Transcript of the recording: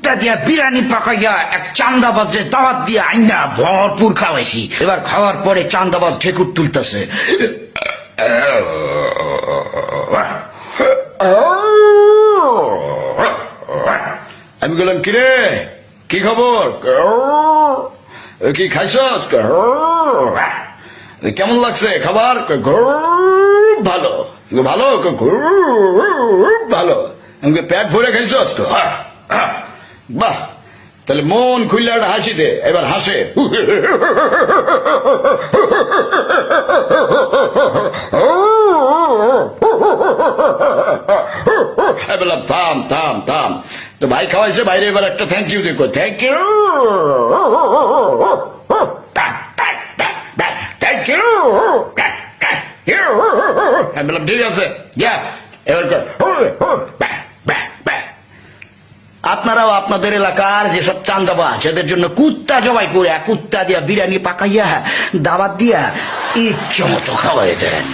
কুত্তা দিয়া বিরিয়ানি পাকাইয়া এক চান্দাবাজে দাওয়াত দিয়ে আইনা ভরপুর খাওয়াইছি। এবার খাওয়ার পরে চান্দাবাজ ঠেকুর তুলতেছে। আমি বললাম কিরে কি খবর, কি খাইছস, কেমন লাগছে খাবার, ভালো ভালো ভালো, আমাকে পেট ভরে খাইছস, বাহ তাহলে মন খুললে একটা হাসি দে, এবার হাসে। বললাম থাম থাম থাম, তো ভাই খাওয়াইছে, বাইরে এবার একটা থ্যাংক ইউ দেখো, থ্যাংক ইউ থ্যাংক ইউ। আমি বললাম ঠিক আছে যা এবার কর। আপনারাও আপনাদের এলাকার যেসব চান্দাবাজ এদের জন্য কুত্তা জবাই করে কুত্তা দিয়া বিরিয়ানি পাকাইয়া দাওয়াত দিয়া ইচ্ছে মতো খাওয়াই দেন।